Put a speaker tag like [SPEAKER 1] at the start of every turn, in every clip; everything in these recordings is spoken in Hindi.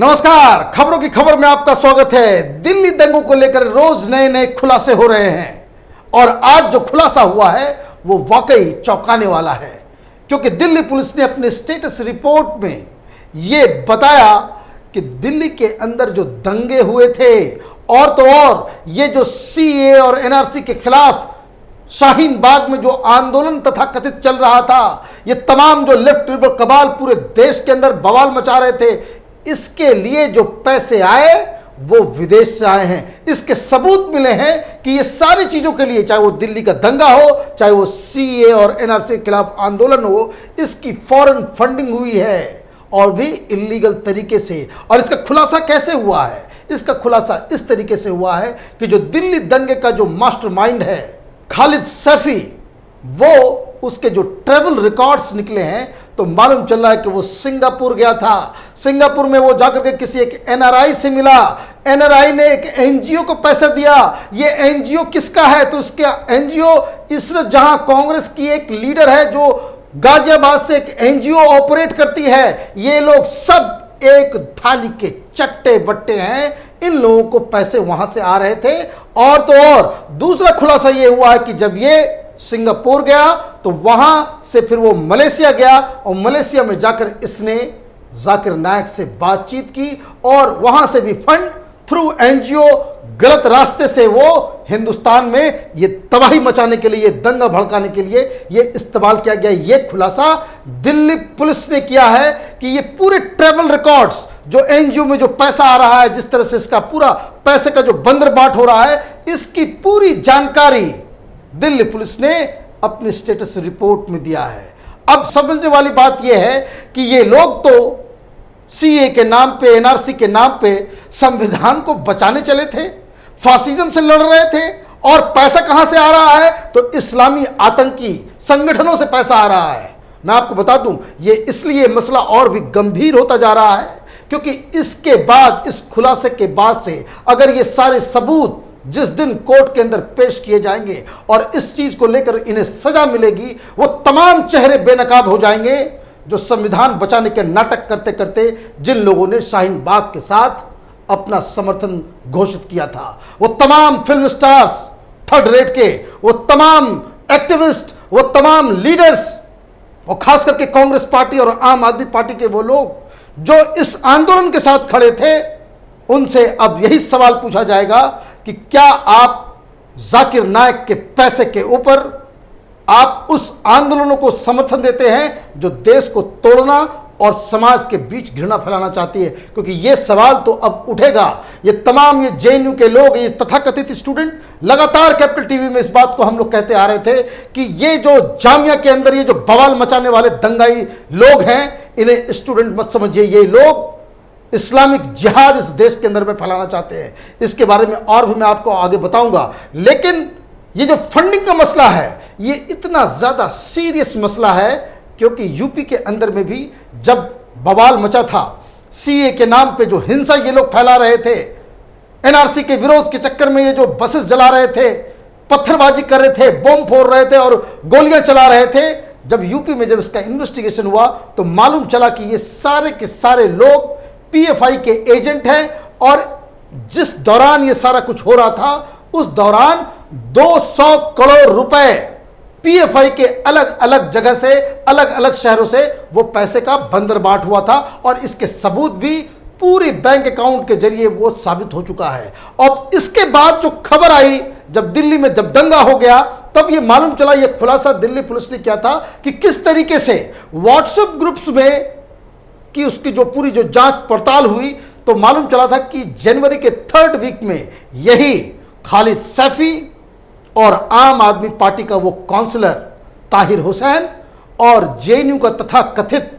[SPEAKER 1] नमस्कार, खबरों की खबर में आपका स्वागत है। दिल्ली दंगों को लेकर रोज नए नए खुलासे हो रहे हैं और आज जो खुलासा हुआ है वो वाकई चौंकाने वाला है, क्योंकि दिल्ली पुलिस ने अपने स्टेटस रिपोर्ट में ये बताया कि दिल्ली के अंदर जो दंगे हुए थे और तो और ये जो सीए और एनआरसी के खिलाफ शाहीन बाग में जो आंदोलन तथा कथित चल रहा था, ये तमाम जो लेफ्ट लिबरल कबाल पूरे देश के अंदर बवाल मचा रहे थे, इसके लिए जो पैसे आए वो विदेश से आए हैं। इसके सबूत मिले हैं कि ये सारी चीजों के लिए, चाहे वो दिल्ली का दंगा हो, चाहे वो सीए और एनआरसी के खिलाफ आंदोलन हो, इसकी फॉरेन फंडिंग हुई है और भी इल्लीगल तरीके से। और इसका खुलासा कैसे हुआ है? इसका खुलासा इस तरीके से हुआ है कि जो दिल्ली दंगे का जो मास्टरमाइंड है खालिद सैफी, वो उसके जो ट्रैवल रिकॉर्ड्स निकले हैं तो मालूम चल रहा है कि वो सिंगापुर गया था। सिंगापुर में वो जाकर के किसी एक एनआरआई से मिला। एनआरआई ने एक एनजीओ को पैसा दिया। ये एनजीओ किसका है? तो उसका एनजीओ इसरात जहां कांग्रेस की एक लीडर है जो गाजियाबाद से एक एनजीओ ऑपरेट करती है। ये लोग सब एक थाली के चट्टे बट्टे हैं। इन लोगों को पैसे वहां से आ रहे थे। और तो और दूसरा खुलासा ये हुआ है कि जब ये सिंगापुर गया तो वहां से फिर वो मलेशिया गया और मलेशिया में जाकर इसने जाकिर नायक से बातचीत की और वहां से भी फंड थ्रू एनजीओ गलत रास्ते से वो हिंदुस्तान में ये तबाही मचाने के लिए, ये दंगा भड़काने के लिए ये इस्तेमाल किया गया। ये खुलासा दिल्ली पुलिस ने किया है कि ये पूरे ट्रैवल रिकॉर्ड्स, जो एनजीओ में जो पैसा आ रहा है, जिस तरह से इसका पूरा पैसे का जो बंदरबाट हो रहा है, इसकी पूरी जानकारी दिल्ली पुलिस ने अपनी स्टेटस रिपोर्ट में दिया है। अब समझने वाली बात यह है कि ये लोग तो सीए के नाम पे, एनआरसी के नाम पे संविधान को बचाने चले थे, फासिज्म से लड़ रहे थे। और पैसा कहां से आ रहा है? तो इस्लामी आतंकी संगठनों से पैसा आ रहा है। मैं आपको बता दूं, ये इसलिए मसला और भी गंभीर होता जा रहा है क्योंकि इसके बाद, इस खुलासे के बाद से अगर ये सारे सबूत जिस दिन कोर्ट के अंदर पेश किए जाएंगे और इस चीज को लेकर इन्हें सजा मिलेगी, वो तमाम चेहरे बेनकाब हो जाएंगे जो संविधान बचाने के नाटक करते करते जिन लोगों ने शाहीन बाग के साथ अपना समर्थन घोषित किया था। वो तमाम फिल्म स्टार्स, थर्ड रेट के, वो तमाम एक्टिविस्ट, वो तमाम लीडर्स, वो खास करके कांग्रेस पार्टी और आम आदमी पार्टी के वो लोग जो इस आंदोलन के साथ खड़े थे, उनसे अब यही सवाल पूछा जाएगा कि क्या आप जाकिर नायक के पैसे के ऊपर आप उस आंदोलनों को समर्थन देते हैं जो देश को तोड़ना और समाज के बीच घृणा फैलाना चाहती है? क्योंकि ये सवाल तो अब उठेगा। ये तमाम ये जेएनयू के लोग, ये तथाकथित स्टूडेंट, लगातार कैपिटल टीवी में इस बात को हम लोग कहते आ रहे थे कि ये जो जामिया के अंदर ये जो बवाल मचाने वाले दंगाई लोग हैं, इन्हें स्टूडेंट मत समझिए। ये लोग इस्लामिक जिहाद इस देश के अंदर में फैलाना चाहते हैं। इसके बारे में और भी मैं आपको आगे बताऊंगा। लेकिन ये जो फंडिंग का मसला है, ये इतना ज़्यादा सीरियस मसला है क्योंकि यूपी के अंदर में भी जब बवाल मचा था, सीए के नाम पे जो हिंसा ये लोग फैला रहे थे, एनआरसी के विरोध के चक्कर में ये जो बसेस जला रहे थे, पत्थरबाजी कर रहे थे, बम फोड़ रहे थे और गोलियां चला रहे थे, जब यूपी में जब इसका इन्वेस्टिगेशन हुआ तो मालूम चला कि ये सारे के सारे लोग पीएफआई के एजेंट हैं। और जिस दौरान ये सारा कुछ हो रहा था, उस दौरान 200 करोड़ रुपए पीएफआई के अलग अलग जगह से, अलग अलग शहरों से वो पैसे का बंदरबाट हुआ था। और इसके सबूत भी पूरी बैंक अकाउंट के जरिए वो साबित हो चुका है। और इसके बाद जो खबर आई, जब दिल्ली में जब दंगा हो गया, तब ये मालूम चला, ये खुलासा दिल्ली पुलिस ने किया था कि किस तरीके से व्हाट्सएप ग्रुप्स में कि उसकी जो पूरी जो जांच पड़ताल हुई तो मालूम चला था कि जनवरी के 3rd वीक में यही खालिद सैफी और आम आदमी पार्टी का वो काउंसलर ताहिर हुसैन और जेएनयू का तथाकथित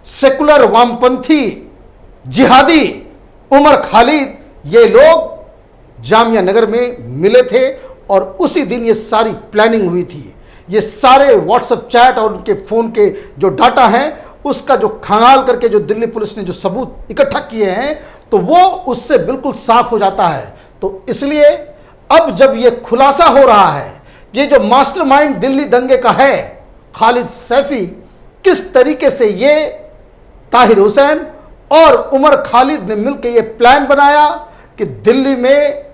[SPEAKER 1] सेकुलर वामपंथी जिहादी उमर खालिद, ये लोग जामिया नगर में मिले थे और उसी दिन ये सारी प्लानिंग हुई थी। ये सारे व्हाट्सएप चैट और उनके फ़ोन के जो डाटा हैं, उसका जो खंगाल करके जो दिल्ली पुलिस ने जो सबूत इकट्ठा किए हैं, तो वो उससे बिल्कुल साफ हो जाता है। तो इसलिए अब जब ये खुलासा हो रहा है, ये जो मास्टरमाइंड दिल्ली दंगे का है खालिद सैफी, किस तरीके से ये ताहिर हुसैन और उमर खालिद ने मिलकर यह प्लान बनाया कि दिल्ली में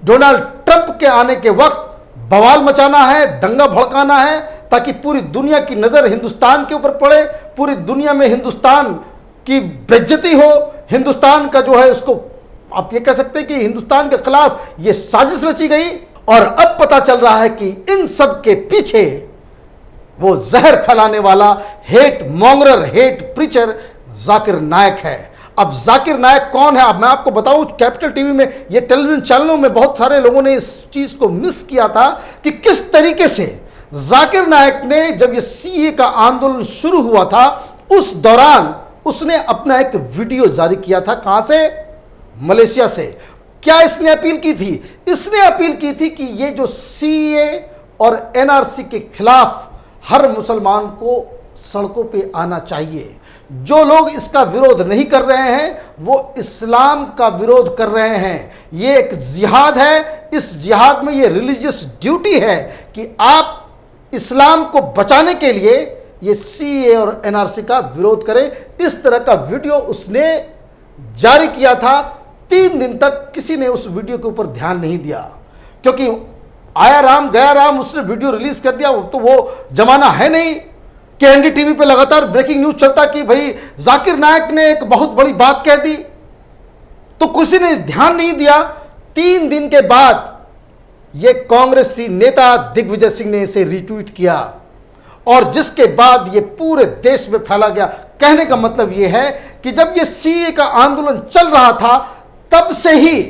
[SPEAKER 1] डोनाल्ड ट्रंप के आने के वक्त बवाल मचाना है, दंगा भड़काना है, ताकि पूरी दुनिया की नज़र हिंदुस्तान के ऊपर पड़े, पूरी दुनिया में हिंदुस्तान की बेइज्जती हो, हिंदुस्तान का जो है उसको आप ये कह सकते हैं कि हिंदुस्तान के खिलाफ ये साजिश रची गई। और अब पता चल रहा है कि इन सब के पीछे वो जहर फैलाने वाला हेट मॉन्गरर, हेट प्रीचर जाकिर नायक है। अब जाकिर नायक कौन है? अब मैं आपको बताऊं, कैपिटल टीवी में, ये टेलीविजन चैनलों में बहुत सारे लोगों ने इस चीज को मिस किया था कि किस तरीके से जाकिर नायक ने, जब ये सीए का आंदोलन शुरू हुआ था, उस दौरान उसने अपना एक वीडियो जारी किया था। कहां से? मलेशिया से। क्या इसने अपील की थी? इसने अपील की थी कि ये जो सीए और एनआरसी के खिलाफ हर मुसलमान को सड़कों पे आना चाहिए। जो लोग इसका विरोध नहीं कर रहे हैं वो इस्लाम का विरोध कर रहे हैं। ये एक जिहाद है, इस जिहाद में ये रिलीजियस ड्यूटी है कि आप इस्लाम को बचाने के लिए ये सीए और एनआरसी का विरोध करें। इस तरह का वीडियो उसने जारी किया था। 3 दिन तक किसी ने उस वीडियो के ऊपर ध्यान नहीं दिया, क्योंकि आया राम गया राम, उसने वीडियो रिलीज कर दिया। तो वो जमाना है नहीं कि एनडीटीवी पे लगातार ब्रेकिंग न्यूज चलता कि भाई जाकिर नायक ने एक बहुत बड़ी बात कह दी, तो किसी ने ध्यान नहीं दिया। 3 दिन के बाद ये कांग्रेसी नेता दिग्विजय सिंह ने इसे रीट्वीट किया और जिसके बाद ये पूरे देश में फैला गया। कहने का मतलब ये है कि जब ये सीए का आंदोलन चल रहा था, तब से ही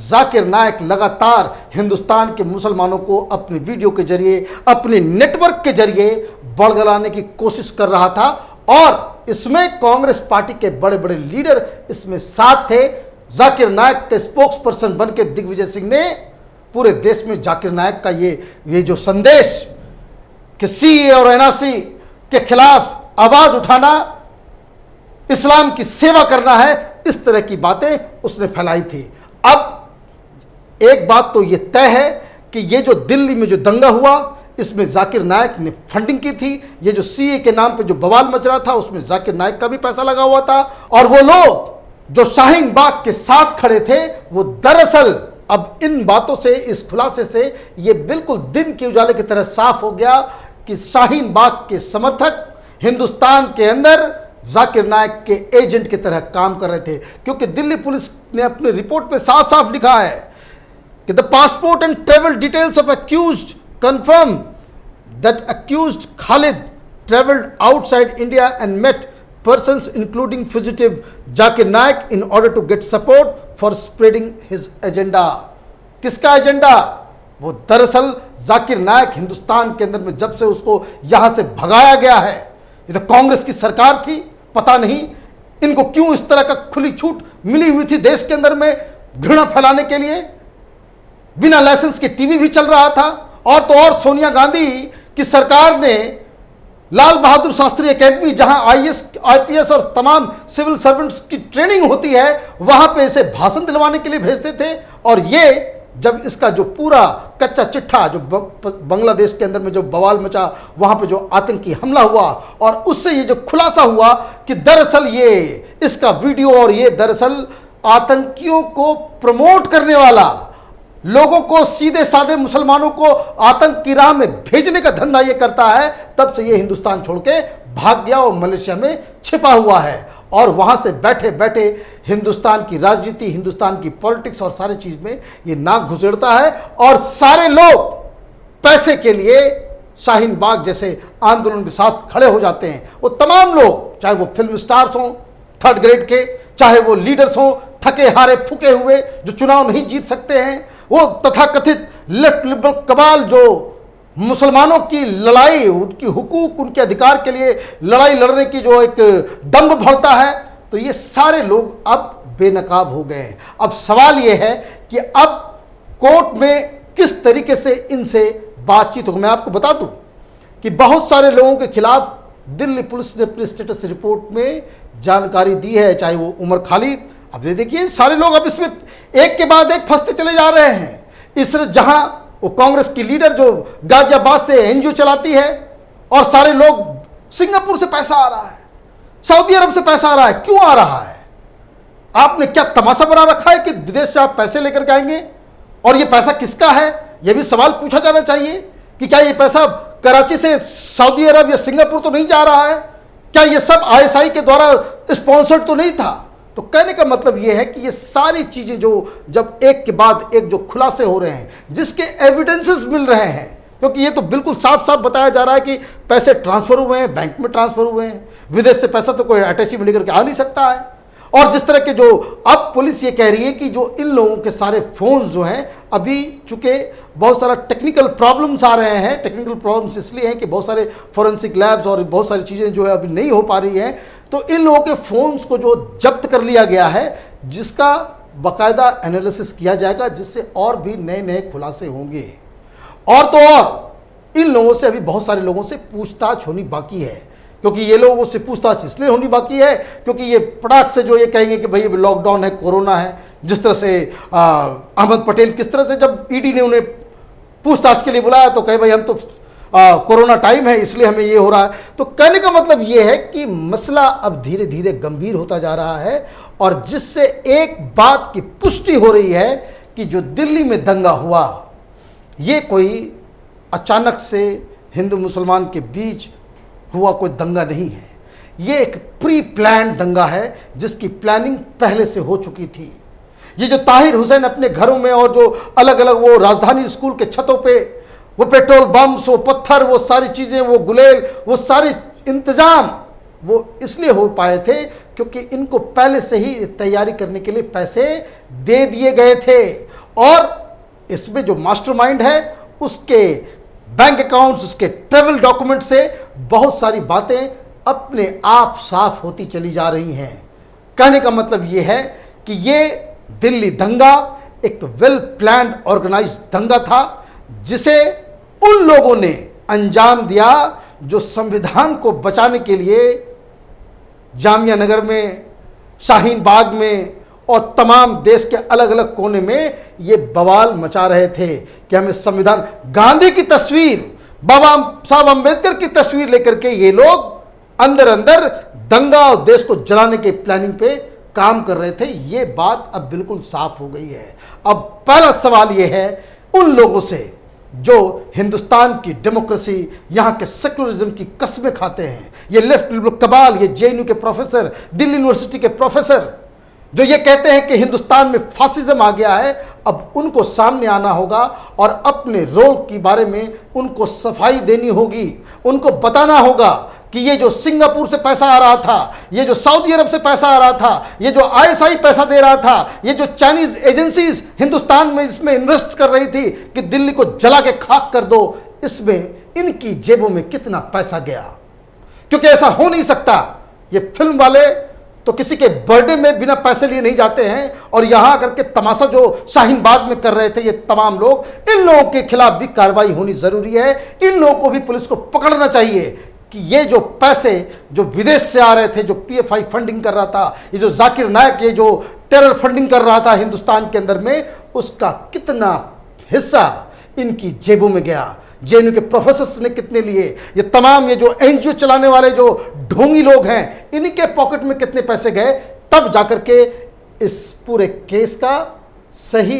[SPEAKER 1] जाकिर नायक लगातार हिंदुस्तान के मुसलमानों को अपने वीडियो के जरिए, अपने नेटवर्क के जरिए बड़गलाने की कोशिश कर रहा था। और इसमें कांग्रेस पार्टी के बड़े बड़े लीडर इसमें साथ थे। जाकिर नायक के स्पोक्स पर्सन बनकर दिग्विजय सिंह ने पूरे देश में जाकिर नायक का ये जो संदेश कि सीए और एनआरसी के खिलाफ आवाज उठाना, इस्लाम की सेवा करना है, इस तरह की बातें उसने फैलाई थी। अब एक बात तो ये तय है कि ये जो दिल्ली में जो दंगा हुआ, इसमें जाकिर नायक ने फंडिंग की थी। ये जो सीए के नाम पे जो बवाल मच रहा था, उसमें जाकिर नायक का भी पैसा लगा हुआ था। और वो लोग जो शाहीन बाग के साथ खड़े थे, वो दरअसल अब इन बातों से, इस खुलासे से ये बिल्कुल दिन के उजाले की तरह साफ हो गया कि शाहीन बाग के समर्थक हिंदुस्तान के अंदर जाकिर नायक के एजेंट की तरह काम कर रहे थे। क्योंकि दिल्ली पुलिस ने अपनी रिपोर्ट में साफ साफ लिखा है कि the passport and travel details of accused confirm that accused Khalid traveled outside India and met persons including fugitive Zakir Naik in order to get support for spreading his agenda। किसका एजेंडा? वो दरअसल जाकिर नायक हिंदुस्तान के अंदर में जब से उसको यहां से भगाया गया है, ये तो कांग्रेस की सरकार थी, पता नहीं इनको क्यों इस तरह का खुली छूट मिली हुई थी देश के अंदर में घृणा फैलाने के लिए। बिना लाइसेंस के टीवी भी चल रहा था। और तो और सोनिया गांधी की सरकार ने लाल बहादुर शास्त्री एकेडमी, जहां आईएएस आईपीएस और तमाम सिविल सर्वेंट्स की ट्रेनिंग होती है, वहां पे इसे भाषण दिलवाने के लिए भेजते थे। और ये जब इसका जो पूरा कच्चा चिट्ठा जो बांग्लादेश के अंदर में जो बवाल मचा, वहां पे जो आतंकी हमला हुआ, और उससे ये जो खुलासा हुआ कि दरअसल ये इसका वीडियो और ये दरअसल आतंकियों को प्रमोट करने वाला, लोगों को, सीधे साधे मुसलमानों को आतंक की राह में भेजने का धंधा ये करता है। तब से ये हिंदुस्तान छोड़ के भाग गया और मलेशिया में छिपा हुआ है। और वहां से बैठे बैठे हिंदुस्तान की राजनीति, हिंदुस्तान की पॉलिटिक्स और सारी चीज में ये नाक घुसेड़ता है। और सारे लोग पैसे के लिए शाहीन बाग जैसे आंदोलन के साथ खड़े हो जाते हैं। वो तमाम लोग, चाहे वो फिल्म स्टार्स हों 3rd ग्रेड के, चाहे वो लीडर्स हों थके हारे फूके हुए जो चुनाव नहीं जीत सकते हैं, वो तथाकथित लेफ्ट लिबरल कबाल जो मुसलमानों की लड़ाई, उनकी हुकूक, उनके अधिकार के लिए लड़ाई लड़ने की जो एक दम्भ भरता है, तो ये सारे लोग अब बेनकाब हो गए हैं। अब सवाल ये है कि अब कोर्ट में किस तरीके से इनसे बातचीत होगी। मैं आपको बता दूं कि बहुत सारे लोगों के खिलाफ दिल्ली पुलिस ने अपनी स्टेटस रिपोर्ट में जानकारी दी है, चाहे वो उमर खालिद। अब देखिए सारे लोग अब इसमें एक के बाद एक फंसते चले जा रहे हैं। इस जहां वो कांग्रेस की लीडर जो गाजियाबाद से एनजीओ चलाती है, और सारे लोग, सिंगापुर से पैसा आ रहा है, सऊदी अरब से पैसा आ रहा है, क्यों आ रहा है? आपने क्या तमाशा बना रखा है कि विदेश से आप पैसे लेकर के आएंगे? और ये पैसा किसका है, यह भी सवाल पूछा जाना चाहिए कि क्या ये पैसा कराची से सऊदी अरब या सिंगापुर तो नहीं जा रहा है? क्या ये सब आईएसआई के द्वारा स्पॉन्सर्ड तो नहीं था? तो कहने का मतलब ये है कि ये सारी चीजें जो जब एक के बाद एक जो खुलासे हो रहे हैं, जिसके एविडेंसेस मिल रहे हैं, क्योंकि ये तो बिल्कुल साफ साफ बताया जा रहा है कि पैसे ट्रांसफर हुए हैं, बैंक में ट्रांसफर हुए हैं, विदेश से पैसा तो कोई अटैची में लेकर के आ नहीं सकता है। और जिस तरह के जो अब पुलिस ये कह रही है कि जो इन लोगों के सारे फोन जो हैं, अभी चूंकि बहुत सारा टेक्निकल प्रॉब्लम्स आ रहे हैं, टेक्निकल प्रॉब्लम्स इसलिए हैं कि बहुत सारे फोरेंसिक लैब्स और बहुत सारी चीज़ें जो है अभी नहीं हो पा रही हैं, तो इन लोगों के फ़ोन्स को जो जब्त कर लिया गया है, जिसका बाकायदा एनालिसिस किया जाएगा, जिससे और भी नए नए खुलासे होंगे। और तो और इन लोगों से अभी बहुत सारे लोगों से पूछताछ होनी बाकी है, क्योंकि ये लोगों से पूछताछ इसलिए होनी बाकी है क्योंकि ये पटाख से जो ये कहेंगे कि भाई लॉकडाउन है, कोरोना है, जिस तरह से अहमद पटेल किस तरह से जब ईडी ने उन्हें पूछताछ के लिए बुलाया तो कहे भाई हम तो कोरोना टाइम है इसलिए हमें ये हो रहा है। तो कहने का मतलब ये है कि मसला अब धीरे धीरे गंभीर होता जा रहा है, और जिससे एक बात की पुष्टि हो रही है कि जो दिल्ली में दंगा हुआ, ये कोई अचानक से हिंदू मुसलमान के बीच हुआ कोई दंगा नहीं है। ये एक प्री प्लान्ड दंगा है, जिसकी प्लानिंग पहले से हो चुकी थी। ये जो ताहिर हुसैन अपने घरों में और जो अलग अलग वो राजधानी स्कूल के छतों पे वो पेट्रोल बम्स, वो पत्थर, वो सारी चीज़ें, वो गुलेल, वो सारे इंतजाम वो इसलिए हो पाए थे क्योंकि इनको पहले से ही तैयारी करने के लिए पैसे दे दिए गए थे। और इसमें जो मास्टरमाइंड है उसके बैंक अकाउंट्स, उसके ट्रेवल डॉक्यूमेंट से बहुत सारी बातें अपने आप साफ होती चली जा रही हैं। कहने का मतलब ये है कि ये दिल्ली दंगा एक वेल प्लान्ड ऑर्गेनाइज्ड दंगा था, जिसे उन लोगों ने अंजाम दिया जो संविधान को बचाने के लिए जामिया नगर में, शाहीन बाग में और तमाम देश के अलग अलग कोने में ये बवाल मचा रहे थे कि हमें संविधान, गांधी की तस्वीर, बाबा साहब अंबेडकर की तस्वीर लेकर के ये लोग अंदर अंदर दंगा और देश को जलाने के प्लानिंग पे काम कर रहे थे। ये बात अब बिल्कुल साफ हो गई है। अब पहला सवाल ये है उन लोगों से जो हिंदुस्तान की डेमोक्रेसी, यहाँ के सेकुलरिज्म की कसमें खाते हैं, ये लेफ्ट कबाल, ये जेएनयू के प्रोफेसर, दिल्ली यूनिवर्सिटी के प्रोफेसर जो ये कहते हैं कि हिंदुस्तान में फासिज्म आ गया है, अब उनको सामने आना होगा और अपने रोल के बारे में उनको सफाई देनी होगी। उनको बताना होगा कि ये जो सिंगापुर से पैसा आ रहा था, ये जो सऊदी अरब से पैसा आ रहा था, ये जो आईएसआई पैसा दे रहा था, ये जो चाइनीज एजेंसीज हिंदुस्तान में इसमें इन्वेस्ट कर रही थी कि दिल्ली को जला के खाक कर दो, इसमें इनकी जेबों में कितना पैसा गया। क्योंकि ऐसा हो नहीं सकता। ये फिल्म वाले तो किसी के बर्थडे में बिना पैसे लिए नहीं जाते हैं, और यहां आकर के तमाशा जो शाहीन बाग में कर रहे थे ये तमाम लोग, इन लोगों के खिलाफ भी कार्रवाई होनी जरूरी है। इन लोगों को भी पुलिस को पकड़ना चाहिए कि ये जो पैसे जो विदेश से आ रहे थे, जो पीएफआई फंडिंग कर रहा था, ये जो जाकिर नायक ये जो टेरर फंडिंग कर रहा था हिंदुस्तान के अंदर में, उसका कितना हिस्सा इनकी जेबों में गया, जेएनयू के प्रोफेसर्स ने कितने लिए, ये तमाम ये जो एनजीओ चलाने वाले जो ढोंगी लोग हैं, इनके पॉकेट में कितने पैसे गए, तब जाकर के इस पूरे केस का सही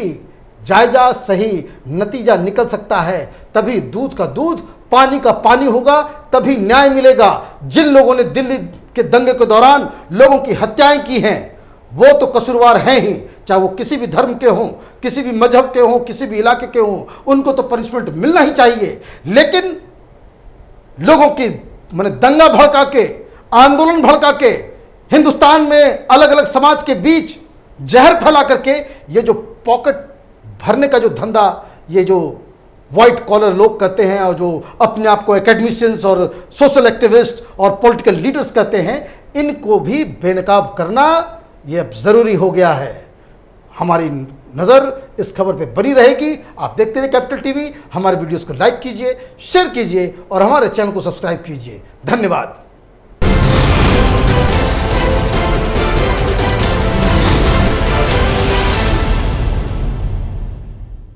[SPEAKER 1] जायजा, सही नतीजा निकल सकता है। तभी दूध का दूध, पानी का पानी होगा, तभी न्याय मिलेगा। जिन लोगों ने दिल्ली के दंगे के दौरान लोगों की हत्याएं की हैं, वो तो कसूरवार हैं ही, चाहे वो किसी भी धर्म के हों, किसी भी मजहब के हों, किसी भी इलाके के हों, उनको तो पनिशमेंट मिलना ही चाहिए। लेकिन लोगों की माने दंगा भड़का के, आंदोलन भड़का के, हिंदुस्तान में अलग अलग समाज के बीच जहर फैला करके ये जो पॉकेट भरने का जो धंधा ये जो व्हाइट कॉलर लोग करते हैं, और जो अपने आप को एकेडमिशियंस और सोशल एक्टिविस्ट और पॉलिटिकल लीडर्स कहते हैं, इनको भी बेनकाब करना ये अब ज़रूरी हो गया है। हमारी नज़र इस खबर पे बनी रहेगी। आप देखते रहिए कैपिटल टीवी। हमारे वीडियोस को लाइक कीजिए, शेयर कीजिए और हमारे चैनल को सब्सक्राइब कीजिए। धन्यवाद।